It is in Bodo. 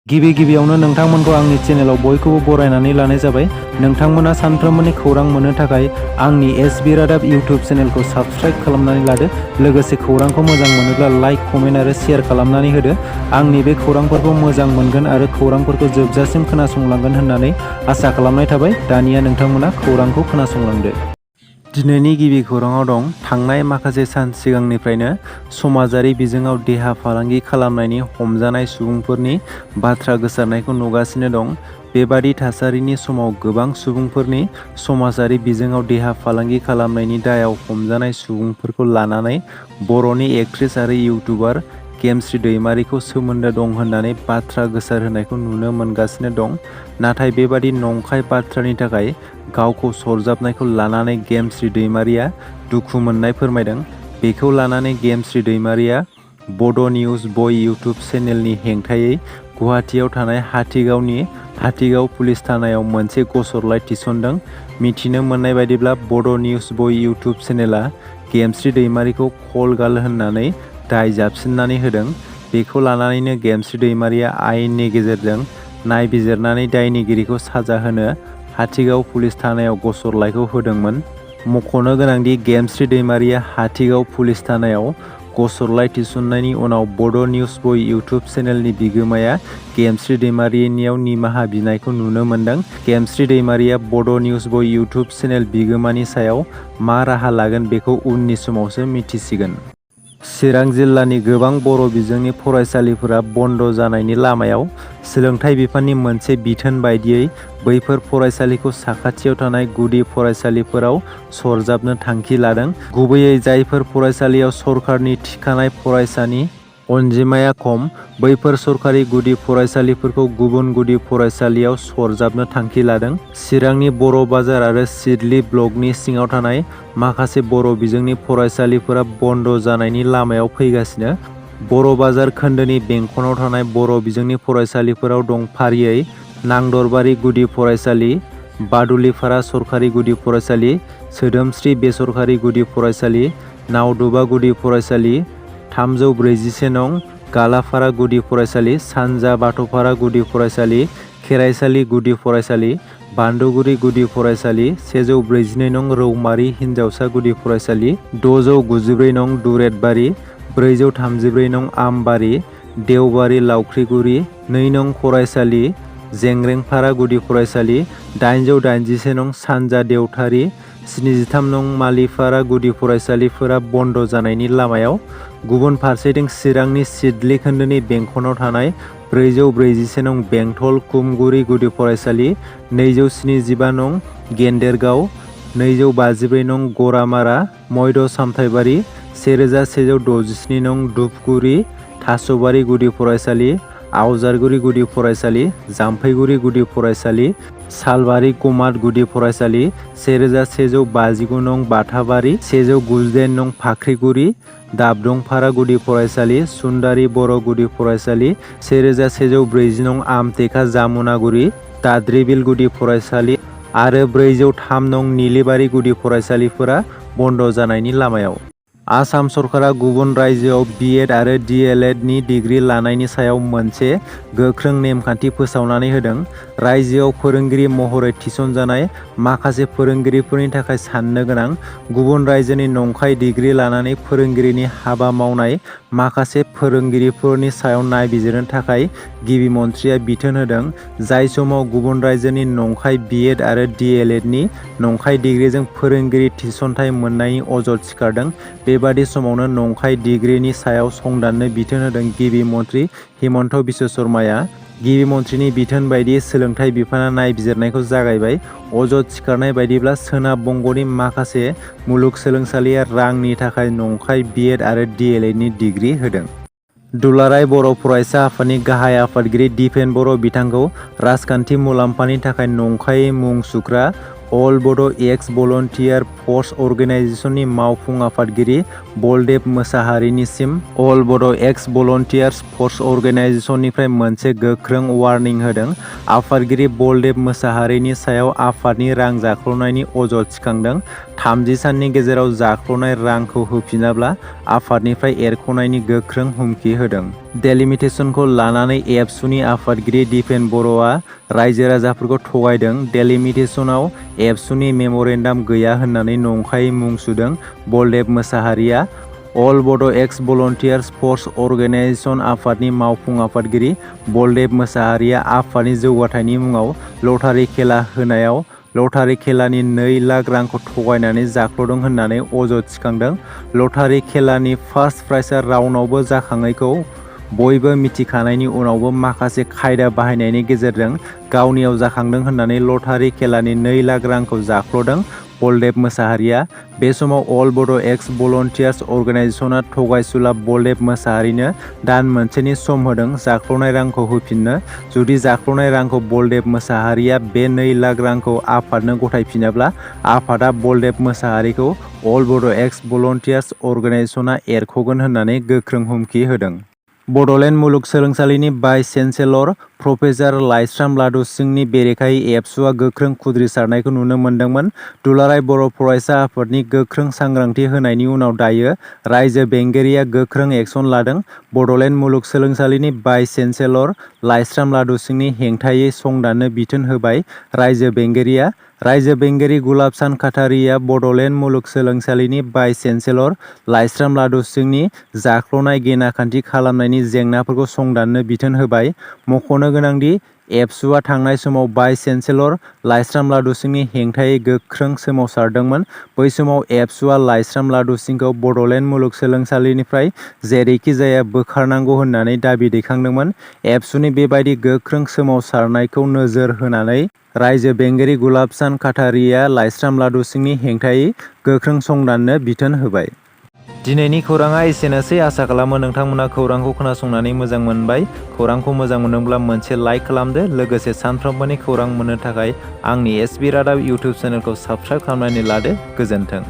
गिबियावनो नोंथांमोनखौ आंनि चेनेलाव बयखौबो बरायनानै लानाय जाबाय। नोंथांमोना सानफ्रोमबोनि खौरां मोननो थाखाय आंनि B.ed रादाब इउटिउब चेनेलखौ साबस्क्राइब खालामनानै लादो। लोगोसे खौरांखौ मोजां मोनोब्ला लाइक, कमेन्ट आरो शेयार खालामनानै होदो। आंनि बे खौरांफोरखौ मोजां मोनगोन आरो खौरांफोरखौ जोबजासिम खोनासंलांगोन होननानै आसा खालामनाय थाबाय। दानिया नोंथांमोना खौरांखौ खोनासंलांदो। दिनैनि गिबि खौराङाव दं। थांनाय माखासे सान सिगांनिफ्रायनो समाजारि बिजोङाव देहा फालांगि खालामनायनि हमजानाय सुबुंफोरनि बाथ्रा गोसारनायखौ नुगासिनो दं। बेबादि थासारिनि समाव गोबां सुबुंफोरनि समाजारि बिजोङाव देहा फालांगि खालामनायनि दायाव हमजानाय सुबुंफोरखौ लानानै बर'नि एक्ट्रेस आरो इउटुबार गेमस्रि दैमारिखौ सोमोन्दो दं होननानै बाथ्रा गोसारहोनायखौ नुनो मोनगासिनो दं। नाथाय बेबादि नंखाय बाथ्रानि थाखाय गावखौ सरजाबनायखौ लानानै गेमस्रि दैमारिया दुखु मोननाय फोरमायदों। बेखौ लानानै गेमस्रि दैमारिया बड' निउज बय इउटुब चेनेलनि हेंथायै गुवाहाटियाव थानाय हाथिगाव पुलिस थानायाव मोनसे गसरलाइ थिसनदों। मिथिनो मोननाय बायदिब्ला बड' निउज बय इउटुब चेनेला गेमस्रि दैमारिखौ कल गार्ल होननानै दाय जाबसिननानै होदों। बेखौ लानानैनो गेमस्रि दैमारिया आयेननि गेजेरजों नायबिजिरनानै दायनिगिरिखौ साजा होनो हाथिगाव पुलिस थानायाव गसरलाइखौ होदोंमोन। मख'नो गोनांदि गेमस्रि दैमारिया हाथिगाव पुलिस थानायाव गसरलाइ थिसननायनि उनाव बड' निउज बय इउटुब चेनेलनि बिगोमाया गेमस्रि दैमारिनियाव निमाहा बिनायखौ नुनो मोन्दों। गेमस्रि दैमारिया बड' निउज बय इउटुब चेनेल बिगोमानि सायाव मा राहा लागोन बेखौ उननि समावसो मिथिसिगोन। चिरां जिल्लानि गोबां बर' बिजोंनि फरायसालिफोरा बन्द' जानायनि लामायाव। सोलोंथाइ बिफाननि मोनसे बिथोन बायदियै बैफोर फरायसालिखौ साखाथियाव थानाय गुदि फरायसालिफोराव सरजाबनो थांखि लादों। गुबैयै जायफोर फरायसालियाव सरकारनि थिखानाय फरायसानि अनजिमाया खम, बैफोर सरकारि गुदि फरायसालिफोरखौ गुबुन गुदि फरायसालियाव सरजाबनो थांखि लादों। चिरांनि बर' बाजार आरो सिडली ब्लकनि सिङाव थानाय माखासे बर' बिजोंनि फरायसालिफोरा बन्द' जानायनि लामायाव फैगासिनो। बर' बाजार खोन्दोनि बेंखनाव थानाय बर' बिजोंनि फरायसालिफोराव दं फारियै नांदरबारि गुदि फरायसालि, बादुलिफारा सरकारि गुदि फरायसालि, सोदोमस्रि बेसरकारि गुदि फरायसालि, नावदुबा गुदि फरायसालि, 341 नं गालाफारा गुदि फरायसालि, सानजा बाथौफारा गुदि फरायसालि, खेराइसालि गुदि फरायसालि, बान्दुगुरि गुदि फरायसालि, 142 नं रौमारि हिनजावसा गुदि फरायसालि, 694 नं दुरेटबारि, 434 नं आमबारि, देवबारि लावख्रिगुरि, 2 नं फरायसालि, जेंग्रेंफारा गुदि फरायसालि, 881 नं सानजा देवथारि, 73 नं मालिफारा गुदि फरायसालिफोरा बन्द' जानायनि लामायाव। गुबुन फारसेथिं चिरांनि सिडली खोन्दोनि बेंखनाव थानाय 441 नं बेंथल कुमगुरि गुदि फरायसालि, 275 नं गेन्देरगाव, 254 नं गरामारा मयद सामथाइबारि, 1167 नं धुपगुरि थास'बारि गुदि फरायसालि, आवजारगुरि गुदि फरायसालि, जाम्फैगुरि गुदि फरायसालि, सालबारि कमाद गुदि फरायसालि, 1159 नं बाथाबारि, 198 नं फाख्रिगुरि, दाबदंफारा गुदि फरायसालि, सुन्दारि बर' गुदि फरायसालि, 1140 नं आमटेका जामुनागुरि, दाद्रिबिल गुदि फरायसालि आरो 403 नं निलिबारि गुदि फरायसालिफोरा बन्द' जानायनि लामायाव। आसाम सरकारा गुबुन रायजोआव B.ed आरो D.el.ed नि डिग्री लानायनि सायाव मोनसे गोख्रों नेमखान्थि फोसावनानै होदों। रायजोआव फोरोंगिरि महरै थिसनजानाय माखासे फोरोंगिरिफोरनि थाखाय साननो गोनां। गुबुन रायजोनि नंखाय डिग्री लानानै फोरोंगिरिनि हाबा मावनाय माखासे फोरोंगिरिफोरनि सायाव नायबिजिरनो थाखाय गिबि मन्थ्रिया बिथोन होदों। जाय समाव गुबुन रायजोनि नंखाय B.ed आरो D.el.ed नि नंखाय डिग्रीजों फोरोंगिरि थिसनथाइ मोननायनि अजद सिखारदों। बेबादि समावनो नंखाय डिग्रीनि सायाव संदाननो बिथोन होदों गिबि मन्थ्रि हिमन्त बिश्व शर्माया। गिबि मन्थ्रिनि बिथोन बायदियै सोलोंथाइ बिफाना नायबिजिरनायखौ जागायबाय। अजद सिखारनाय बायदिब्ला सोनाब बंग'नि माखासे मुलुगसोलोंसालिया रांनि थाखाय नंखाय B.ed आरो D.el.ed नि डिग्री होदों। दुलाराय बर' फरायसा आफादनि गाहाय आफादगिरि दिपेन बर' बिथांखौ राजखान्थि मुलाम्फानि थाखाय नंखायै मुं सुग्रा अल बड' एक्स भलन्टियार फर्स अर्गेनाइजेसननि मावफुं आफादगिरि बलदेब मोसाहारिनिसिम अल बड' एक्स भलन्टियार्स फर्स अर्गेनाइजेसननिफ्राय मोनसे गोख्रों वार्निं होदों। आफादगिरि बलदेब मोसाहारिनि सायाव आफादनि रां जाख्ल'नायनि अजद थिखांदों। 30 साननि गेजेराव जाख्ल'नाय रांखौ होफिनाब्ला आफादनिफ्राय एरख'नायनि गोख्रों हुमखि होदों। डेलिमिटेसनखौ लानानै एबसुनि आफादगिरि दिपेन बर'आ रायजो राजाफोरखौ थगायदों। डेलिमिटेसनाव एबसुनि मेम'रेन्डाम गैया होननानै नंखायै मुं सुदों बलदेब मोसाहारिया। अल बड' एक्स भलन्टियार्स फर्स अर्गेनाइजेसन आफादनि मावफुं आफादगिरि बलदेब मोसाहारिया आफादनि जौगाथायनि मुङाव लटारि खेला होनायाव लटारि खेलानि 2 लाख रांखौ थगायनानै जाख्ल'दों होननानै अजद थिखांदों। लटारि खेलानि फार्स्ट प्राइजआ राउन्डआवबो जाखाङैखौ बयबो मिथिखानायनि उनावबो माखासे खायदा बाहायनायनि गेजेरजों गावनियाव जाखांदों होननानै लटारि खेलानि 2 लाख रांखौ जाख्ल'दों बलदेब मोसाहारिया। बे समाव अल बड' एक्स भलन्टियार्स अर्गेनाइजेसना थगायसुला बलदेब मोसाहारिनो दान मोनसेनि सम होदों जाख्ल'नाय रांखौ होफिननो। जुदि जाख्ल'नाय रांखौ बलदेब मोसाहारिया बे 2 लाख रांखौ आफादनो गथायफिनाब्ला आफादा बलदेब मोसाहारिखौ अल बड' एक्स भलन्टियार्स अर्गेनाइजेसना एरख'गोन होननानै गोख्रों हुमखि होदों। बड'लेण्ड मुलुगसोलोंसालिनि भाइस चेन्सेलर प्रफेसार लाइस्राम लादु सिंहनि बेरेखायै एबसुआ गोख्रों खुद्रिसारनायखौ नुनो मोन्दोंमोन। दुलाराय बर' फरायसा आफादनि गोख्रों सांग्रांथि होनायनि उनाव दायो रायजो बेंगिरिया गोख्रों एक्सन लादों। बड'लेण्ड मुलुगसोलोंसालिनि भाइस चेन्सेलर लाइस्राम लादु सिंहनि हेंथायै संदाननो बिथोन होबाय रायजो बेंगिरिया। रायजो बेंगिरि गुलाब सान काटारिया बड'लेण्ड मुलुगसोलोंसालिनि भाइस चेन्सेलर लाइस्राम लादु सिंहनि जाख्ल'नाय गेनाखान्थि खालामनायनि जेंनाफोरखौ संदाननो बिथोन होबाय। मख'नो गोनांदि एबसुआ थांनाय समाव भाइस चेन्सेलर लाइस्राम लादु सिंहनि हेंथायै गोख्रों सोमावसारदोंमोन। बै समाव एबसुआ लाइस्राम लादु सिंहखौ बड'लेण्ड मुलुगसोलोंसालिनिफ्राय जेरैखि जाया बोखारनांगौ होननानै दाबि दैखांदोंमोन। एबसुनि बेबायदि गोख्रों सोमावसारनायखौ नोजोर होनानै रायजो बेंगिरि गुलाब सान काटारिया लाइस्राम लादु सिंहनि हेंथायै गोख्रों संदाननो बिथोन होबाय। दिनैनि खौराङा एसेनोसै। आसा खालामो नोंथांमोना खौरांखौ खोनासंनानै मोजां मोनबाय। खौरांखौ मोजां मोनोब्ला मोनसे लाइक खालामदो। लोगोसे सानफ्रोमबोनि खौरां मोननो थाखाय आंनि B.ed रादाब इउटुब चेनेलखौ साबस्क्राइब खालामनानै लादो। गोजोन्थों।